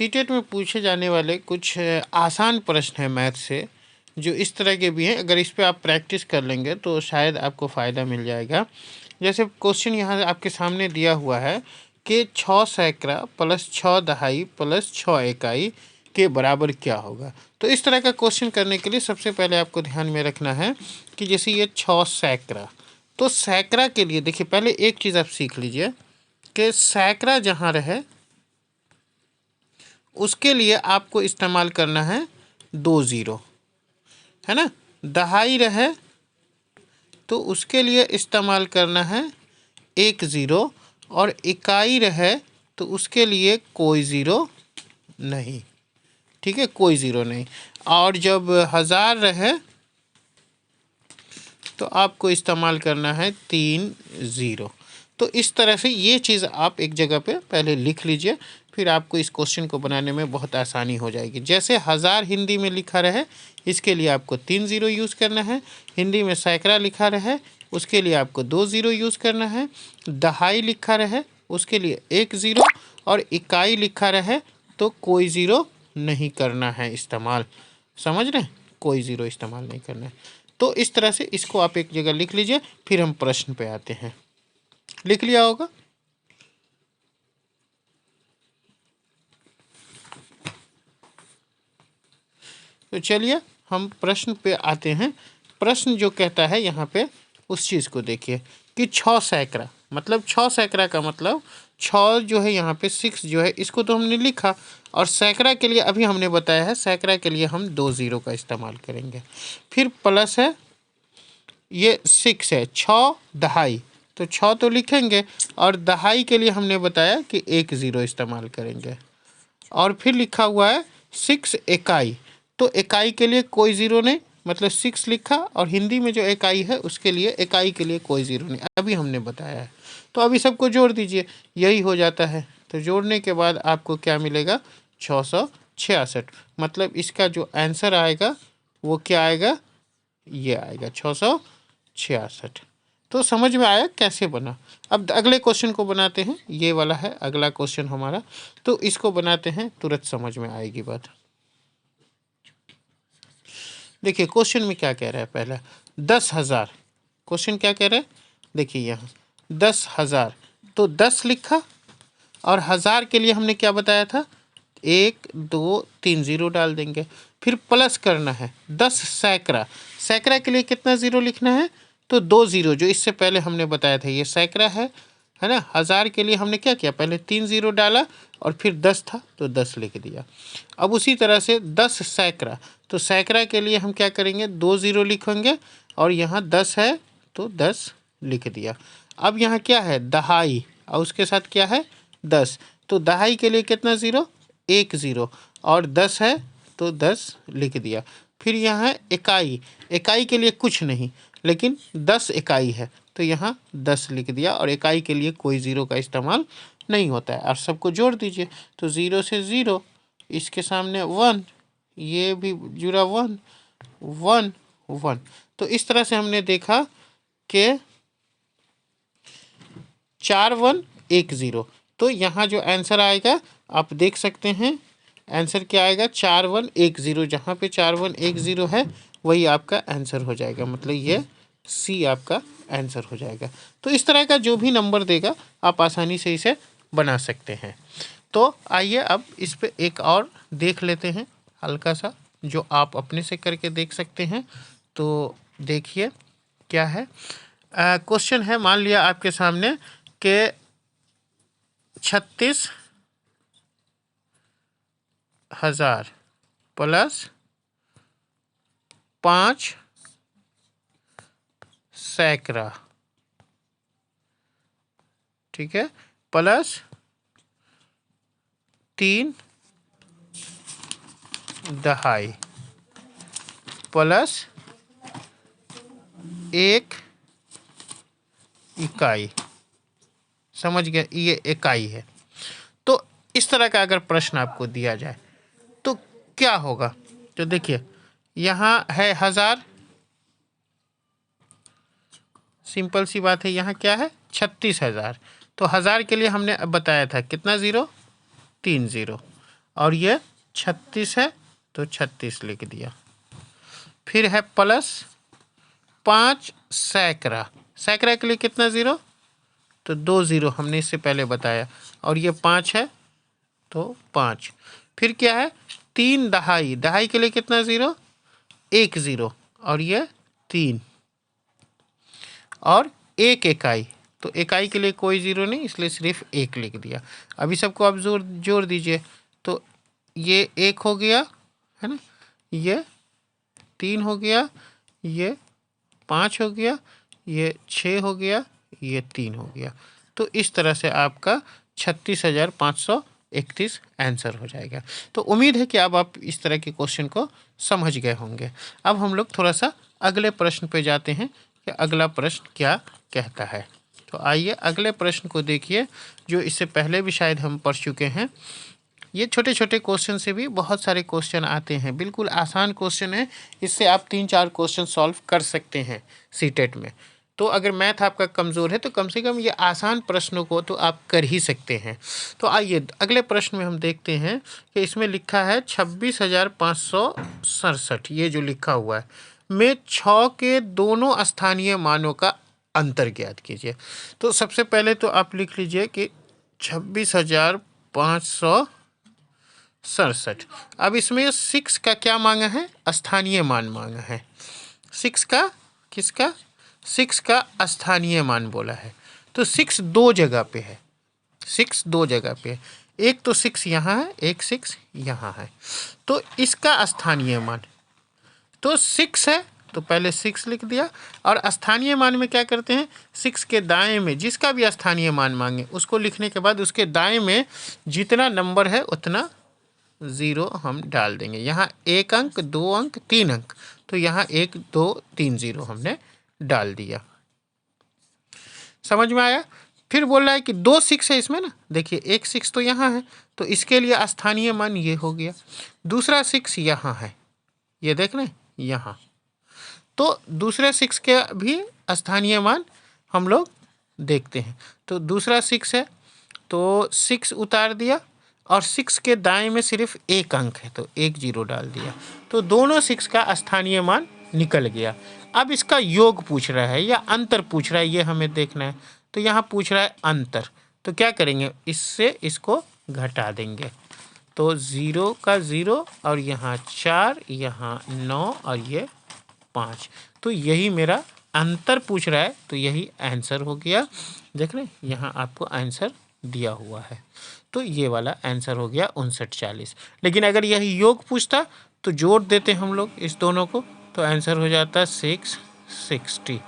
CTET में पूछे जाने वाले कुछ आसान प्रश्न हैं मैथ से, जो इस तरह के भी हैं। अगर इस पे आप प्रैक्टिस कर लेंगे तो शायद आपको फ़ायदा मिल जाएगा। जैसे क्वेश्चन यहाँ आपके सामने दिया हुआ है कि 6 सैकड़ा प्लस 6 दहाई प्लस 6 इकाई के बराबर क्या होगा। तो इस तरह का क्वेश्चन करने के लिए सबसे पहले आपको ध्यान में रखना है कि जैसे ये 6 सैकड़ा, तो सैकड़ा के लिए देखिए पहले एक चीज़ आप सीख लीजिए कि सैकड़ा जहाँ रहे उसके लिए आपको इस्तेमाल करना है 2 ज़ीरो, है ना। दहाई रहे तो उसके लिए इस्तेमाल करना है 1 ज़ीरो, और इकाई रहे तो उसके लिए कोई ज़ीरो नहीं, ठीक है, कोई ज़ीरो नहीं। और जब 1000 रहे तो आपको इस्तेमाल करना है 3 ज़ीरो। तो इस तरह से ये चीज़ आप एक जगह पे पहले लिख लीजिए, फिर आपको इस क्वेश्चन को बनाने में बहुत आसानी हो जाएगी। जैसे 1000 हिंदी में लिखा रहे इसके लिए आपको 3 ज़ीरो यूज़ करना है, हिंदी में सैकड़ा लिखा रहे उसके लिए आपको 2 ज़ीरो यूज़ करना है, दहाई लिखा रहे उसके लिए 1 ज़ीरो, और इकाई लिखा रहे तो कोई ज़ीरो नहीं करना है इस्तेमाल। समझ रहे हैं, कोई ज़ीरो इस्तेमाल नहीं करना है। तो इस तरह से इसको आप एक जगह लिख लीजिए, फिर हम प्रश्न पे आते हैं। लिख लिया होगा। तो चलिए हम प्रश्न पे आते हैं। प्रश्न जो कहता है यहाँ पे उस चीज़ को देखिए कि 6 सैकड़ा, मतलब 6 सैकड़ा का मतलब 6 जो है यहाँ पे 6 जो है इसको तो हमने लिखा, और सैकड़ा के लिए अभी हमने बताया है सैकड़ा के लिए हम 2 ज़ीरो का इस्तेमाल करेंगे। फिर प्लस है ये 6 है 6 दहाई, तो 6 तो लिखेंगे, और दहाई के लिए हमने बताया कि 1 ज़ीरो इस्तेमाल करेंगे। और फिर लिखा हुआ है 6 इकाई, तो इकाई के लिए कोई ज़ीरो नहीं, मतलब 6 लिखा, और हिंदी में जो इकाई है उसके लिए इकाई के लिए कोई ज़ीरो नहीं, अभी हमने बताया है। तो अभी सबको जोड़ दीजिए, यही हो जाता है। तो जोड़ने के बाद आपको क्या मिलेगा 666, मतलब इसका जो आंसर आएगा वो क्या आएगा, ये आएगा 666। तो समझ में आया कैसे बना। अब अगले क्वेश्चन को बनाते हैं, ये वाला है अगला क्वेश्चन हमारा, तो इसको बनाते हैं, तुरंत समझ में आएगी बात। देखिए क्वेश्चन में क्या कह रहा है, पहला 10,000, क्वेश्चन क्या कह रहा है, देखिए यहाँ 10,000, तो 10 लिखा, और 1000 के लिए हमने क्या बताया था 1 2 3 ज़ीरो डाल देंगे। फिर प्लस करना है 10 सैकड़ा, सैकड़ा के लिए कितना ज़ीरो लिखना है, तो 2 ज़ीरो, जो इससे पहले हमने बताया था ये सैकड़ा है ना। 1000 के लिए हमने क्या किया, पहले 3 ज़ीरो डाला और फिर 10 था तो 10 लिख दिया। अब उसी तरह से 10 सैकड़ा, तो सैकड़ा के लिए हम क्या करेंगे 2 ज़ीरो लिखेंगे, और यहाँ 10 है तो 10 लिख दिया। अब यहाँ क्या है दहाई, और उसके साथ क्या है 10, तो दहाई के लिए कितना ज़ीरो 1 ज़ीरो, और 10 है तो 10 लिख दिया। फिर यहाँ है इकाई, इकाई के लिए कुछ नहीं, लेकिन 10 इकाई है तो यहाँ 10 लिख दिया, और इकाई के लिए कोई ज़ीरो का इस्तेमाल नहीं होता है। और सबको जोड़ दीजिए, तो ज़ीरो से ज़ीरो, इसके सामने 1, ये भी जुड़ा 1 1 1। तो इस तरह से हमने देखा कि 4 1 1 ज़ीरो। तो यहाँ जो आंसर आएगा आप देख सकते हैं, आंसर क्या आएगा 4 1 1 ज़ीरो, जहाँ पे 4 1 1 ज़ीरो है वही आपका आंसर हो जाएगा, मतलब ये सी आपका आंसर हो जाएगा। तो इस तरह का जो भी नंबर देगा आप आसानी से इसे बना सकते हैं। तो आइए अब इस पे एक और देख लेते हैं हल्का सा, जो आप अपने से करके देख सकते हैं। तो देखिए क्या है क्वेश्चन है, मान लिया आपके सामने कि 36,000 प्लस 5 सैकड़ा, ठीक है, प्लस 3 दहाई प्लस 1 इकाई। समझ गए, ये इकाई है। तो इस तरह का अगर प्रश्न आपको दिया जाए तो क्या होगा, तो देखिए यहाँ है 1000, सिंपल सी बात है, यहाँ क्या है 36,000, तो 1000 के लिए हमने अब बताया था कितना ज़ीरो 3 ज़ीरो, और ये 36 है तो 36 लिख दिया। फिर है प्लस 5 सैकड़ा, सैकड़ा के लिए कितना ज़ीरो, तो 2 ज़ीरो हमने इससे पहले बताया, और ये 5 है तो 5। फिर क्या है 3 दहाई, दहाई के लिए कितना ज़ीरो, 1 ज़ीरो, और ये 3, और 1 इकाई, तो इकाई के लिए कोई ज़ीरो नहीं, इसलिए सिर्फ 1 लिख दिया। अभी सबको आप जोड़ दीजिए, तो ये 1 हो गया है ना, ये 3 हो गया, ये 5 हो गया, ये 6 हो गया, ये 3 हो गया। तो इस तरह से आपका 36,531 आंसर हो जाएगा। तो उम्मीद है कि अब आप इस तरह के क्वेश्चन को समझ गए होंगे। अब हम लोग थोड़ा सा अगले प्रश्न पे जाते हैं कि अगला प्रश्न क्या कहता है। तो आइए अगले प्रश्न को देखिए, जो इससे पहले भी शायद हम पढ़ चुके हैं। ये छोटे छोटे क्वेश्चन से भी बहुत सारे क्वेश्चन आते हैं, बिल्कुल आसान क्वेश्चन है, इससे आप 3-4 क्वेश्चन सॉल्व कर सकते हैं सीटेट में। तो अगर मैथ आपका कमज़ोर है तो कम से कम ये आसान प्रश्नों को तो आप कर ही सकते हैं। तो आइए अगले प्रश्न में हम देखते हैं कि इसमें लिखा है 26,567, ये जो लिखा हुआ है में 6 के दोनों स्थानीय मानों का अंतर ज्ञात कीजिए। तो सबसे पहले तो आप लिख लीजिए कि 26,567। अब इसमें 6 का क्या मांगा है, स्थानीय मान मांगा है। 6 का किसका, 6 का स्थानीय मान बोला है। तो 6 दो जगह पे है, 6 दो जगह पे है, एक तो 6 यहाँ है, एक 6 यहाँ है। तो इसका स्थानीय मान तो 6 है, तो पहले 6 लिख दिया। और स्थानीय मान में क्या करते हैं, 6 के दाएं में जिसका भी स्थानीय मान मांगे उसको लिखने के बाद उसके दाएं में जितना नंबर है उतना ज़ीरो हम डाल देंगे। यहाँ 1 अंक, 2 अंक, 3 अंक, तो यहाँ 1 2 3 ज़ीरो हमने डाल दिया। समझ में आया। फिर बोल रहा है कि 2 6 है इसमें ना, देखिए 1 6 तो यहाँ है, तो इसके लिए स्थानीय मान ये हो गया। दूसरा 6 यहाँ है, ये देख रहे हैं यहाँ, तो दूसरे 6 के भी स्थानीय मान हम लोग देखते हैं। तो दूसरा 6 है तो 6 उतार दिया, और 6 के दाएं में सिर्फ 1 अंक है तो 1 ज़ीरो डाल दिया। तो दोनों 6 का स्थानीय मान निकल गया। अब इसका योग पूछ रहा है या अंतर पूछ रहा है, ये हमें देखना है। तो यहाँ पूछ रहा है अंतर, तो क्या करेंगे, इससे इसको घटा देंगे। तो 0 का 0, और यहाँ 4, यहाँ 9, और ये 5। तो यही मेरा अंतर पूछ रहा है, तो यही आंसर हो गया। देख रहे हैं यहाँ आपको आंसर दिया हुआ है, तो ये वाला आंसर हो गया 5940। लेकिन अगर यही योग पूछता तो जोड़ देते हम लोग इस दोनों को, तो आंसर हो जाता 660।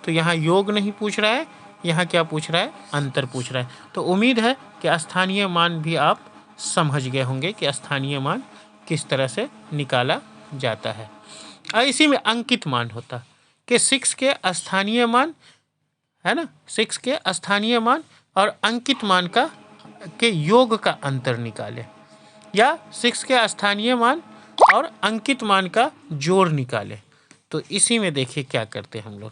तो यहाँ योग नहीं पूछ रहा है, यहाँ क्या पूछ रहा है, अंतर पूछ रहा है। तो उम्मीद है कि स्थानीय मान भी आप समझ गए होंगे कि स्थानीय मान किस तरह से निकाला जाता है। और इसी में अंकित मान होता कि 6 के स्थानीय मान है ना, 6 के स्थानीय मान और अंकित मान का के योग का अंतर निकाले, या 6 के स्थानीय मान और अंकित मान का जोड़ निकाले। तो इसी में देखिए क्या करते हैं हम लोग।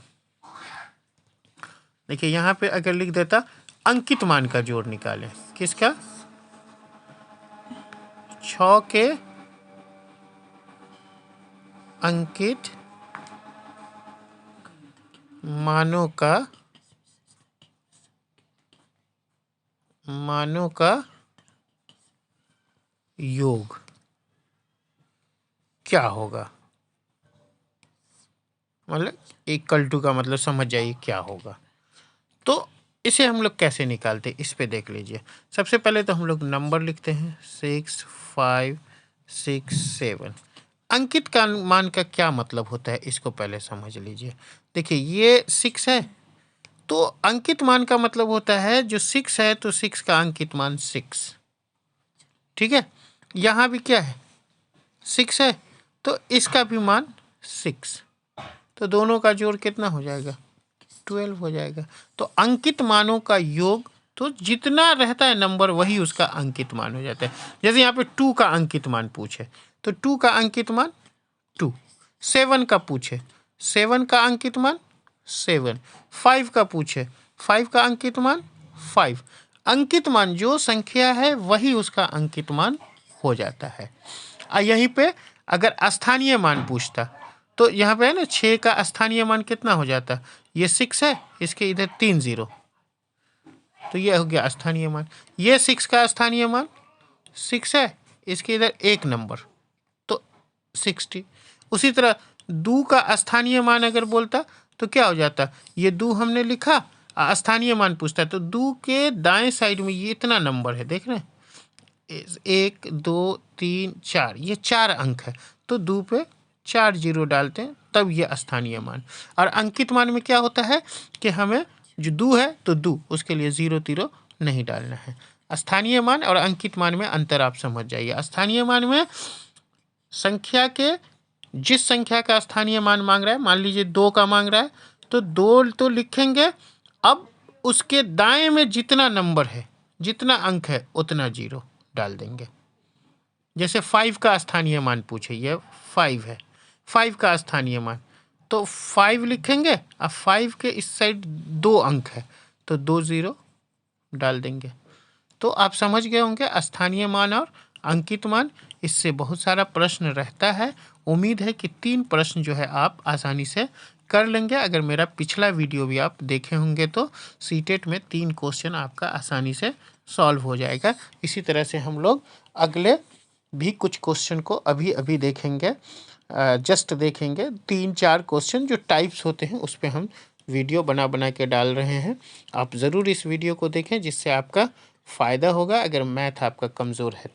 देखिए यहाँ पे अगर लिख देता अंकित मान का जोड़ निकाले, किसका, 6 के अंकित मानों का योग क्या होगा, मतलब इक्वल टू का मतलब समझ जाइए क्या होगा। तो इसे हम लोग कैसे निकालते, इस पे देख लीजिए। सबसे पहले तो हम लोग नंबर लिखते हैं 6 5 6 7। अंकित का मान का क्या मतलब होता है, इसको पहले समझ लीजिए। देखिए ये 6 है, तो अंकित मान का मतलब होता है जो 6 है तो 6 का अंकित मान 6, ठीक है। यहाँ भी क्या है, 6 है, तो इसका भी मान 6, तो दोनों का जोड़ कितना हो जाएगा, 12 हो जाएगा। तो अंकित मानों का योग, तो जितना रहता है नंबर वही उसका अंकित मान हो जाता है। जैसे यहाँ पे 2 का अंकित मान पूछे तो 2 का अंकित मान 2, 7 का पूछे 7 का अंकित मान 7, 5 का पूछे 5 का अंकित मान 5। अंकित मान जो संख्या है वही उसका अंकित मान हो जाता है। यहीं पे अगर स्थानीय मान पूछता तो यहाँ पे है ना 6 का स्थानीय मान कितना हो जाता, ये 6 है, इसके इधर 3 0, तो ये हो गया स्थानीय मान। ये 6 का स्थानीय मान 6 है, इसके इधर 1 नंबर तो 60। उसी तरह 2 का स्थानीय मान अगर बोलता तो क्या हो जाता, ये 2 हमने लिखा, स्थानीय मान पूछता है तो 2 के दाएं साइड में ये इतना नंबर है, देख रहे हैं 1 2 3 4, ये 4 अंक है तो 2 पे 4 0 डालते हैं तब ये स्थानीय मान। और अंकित मान में क्या होता है कि हमें जो 2 है तो 2, उसके लिए 0 0 नहीं डालना है। स्थानीय मान और अंकित मान में अंतर आप समझ जाइए। स्थानीय मान में संख्या के जिस संख्या का स्थानीय मान मांग रहा है, मान लीजिए 2 का मांग रहा है तो 2 तो लिखेंगे, अब उसके दाएं में जितना नंबर है, जितना अंक है उतना 0 डाल देंगे। जैसे 5 का स्थानीय मान पूछे, ये 5 है, 5 का स्थानीय मान तो 5 लिखेंगे, अब 5 के इस साइड 2 अंक है तो 2 0 डाल देंगे। तो आप समझ गए होंगे स्थानीय मान और अंकित मान। इससे बहुत सारा प्रश्न रहता है। उम्मीद है कि 3 प्रश्न जो है आप आसानी से कर लेंगे। अगर मेरा पिछला वीडियो भी आप देखे होंगे तो सीटेट में 3 क्वेश्चन आपका आसानी से सॉल्व हो जाएगा। इसी तरह से हम लोग अगले भी कुछ क्वेश्चन को अभी अभी देखेंगे, जस्ट देखेंगे 3-4 क्वेश्चन जो टाइप्स होते हैं उस पर हम वीडियो बना बना के डाल रहे हैं। आप ज़रूर इस वीडियो को देखें जिससे आपका फ़ायदा होगा अगर मैथ आपका कमज़ोर है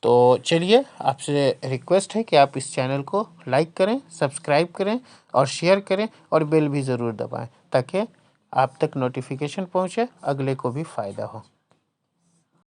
तो चलिए आपसे रिक्वेस्ट है कि आप इस चैनल को लाइक करें, सब्सक्राइब करें और शेयर करें और बेल भी ज़रूर दबाएं ताकि आप तक नोटिफिकेशन पहुंचे, अगले को भी फ़ायदा हो।